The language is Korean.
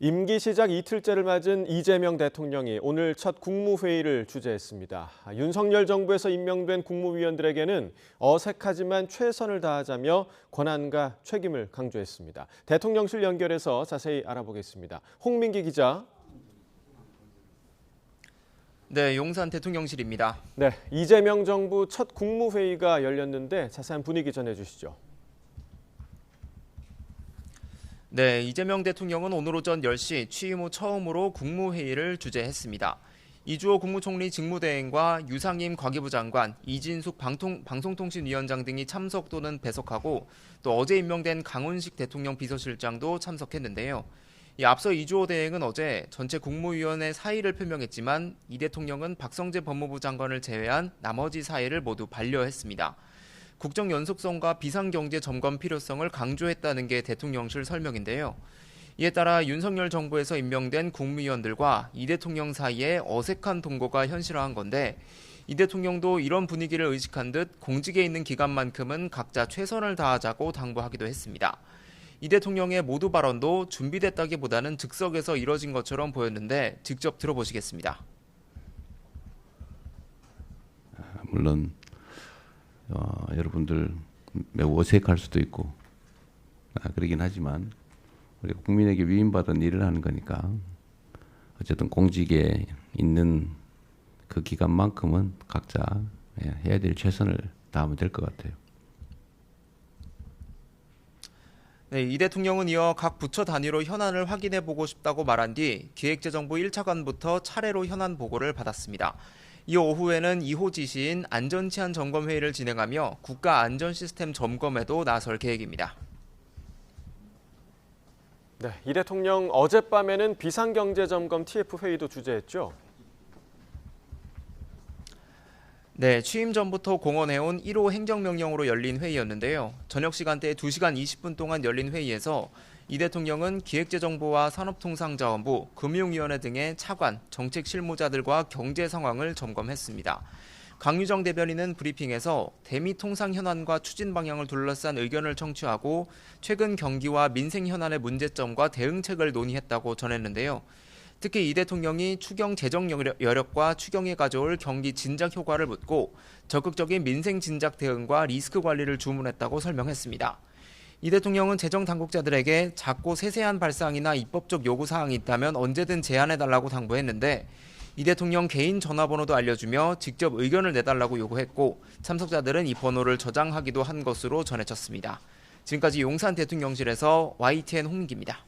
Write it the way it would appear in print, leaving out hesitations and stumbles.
임기 시작 이틀째를 맞은 이재명 대통령이 오늘 첫 국무회의를 주재했습니다. 윤석열 정부에서 임명된 국무위원들에게는 어색하지만 최선을 다하자며 권한과 책임을 강조했습니다. 대통령실 연결해서 자세히 알아보겠습니다. 홍민기 기자. 네, 용산 대통령실입니다. 네, 이재명 정부 첫 국무회의가 열렸는데 자세한 분위기 전해주시죠. 네, 이재명 대통령은 오늘 오전 10시 취임 후 처음으로 국무회의를 주재했습니다. 이주호 국무총리 직무대행과 유상임 과기부 장관, 이진숙 방송통신위원장 등이 참석 또는 배석하고 또 어제 임명된 강훈식 대통령 비서실장도 참석했는데요. 앞서 이주호 대행은 어제 전체 국무위원회 사의를 표명했지만 이 대통령은 박성재 법무부 장관을 제외한 나머지 사의를 모두 반려했습니다. 국정 연속성과 비상경제 점검 필요성을 강조했다는 게 대통령실 설명인데요. 이에 따라 윤석열 정부에서 임명된 국무위원들과 이 대통령 사이에 어색한 동거가 현실화한 건데 이 대통령도 이런 분위기를 의식한 듯 공직에 있는 기간만큼은 각자 최선을 다하자고 당부하기도 했습니다. 이 대통령의 모두 발언도 준비됐다기보다는 즉석에서 이뤄진 것처럼 보였는데 직접 들어보시겠습니다. 물론 여러분들 매우 어색할 수도 있고 그러긴 하지만 우리가 국민에게 위임받은 일을 하는 거니까 어쨌든 공직에 있는 그 기간만큼은 각자 해야 될 최선을 다하면 될 것 같아요. 네, 이 대통령은 이어 각 부처 단위로 현안을 확인해 보고 싶다고 말한 뒤 기획재정부 1차관부터 차례로 현안 보고를 받았습니다. 이 오후에는 2호 지시인 안전치안 점검회의를 진행하며 국가안전시스템 점검에도 나설 계획입니다. 네, 이 대통령 어젯밤에는 비상경제점검 TF 회의도 주재했죠. 네, 취임 전부터 공언해온 1호 행정명령으로 열린 회의였는데요. 저녁 시간대 2시간 20분 동안 열린 회의에서 이 대통령은 기획재정부와 산업통상자원부, 금융위원회 등의 차관, 정책실무자들과 경제 상황을 점검했습니다. 강유정 대변인은 브리핑에서 대미 통상 현안과 추진 방향을 둘러싼 의견을 청취하고 최근 경기와 민생 현안의 문제점과 대응책을 논의했다고 전했는데요. 특히 이 대통령이 추경 재정 여력과 추경이 가져올 경기 진작 효과를 묻고 적극적인 민생 진작 대응과 리스크 관리를 주문했다고 설명했습니다. 이 대통령은 재정 당국자들에게 작고 세세한 발상이나 입법적 요구사항이 있다면 언제든 제안해달라고 당부했는데 이 대통령 개인 전화번호도 알려주며 직접 의견을 내달라고 요구했고 참석자들은 이 번호를 저장하기도 한 것으로 전해졌습니다. 지금까지 용산 대통령실에서 YTN 홍민기입니다.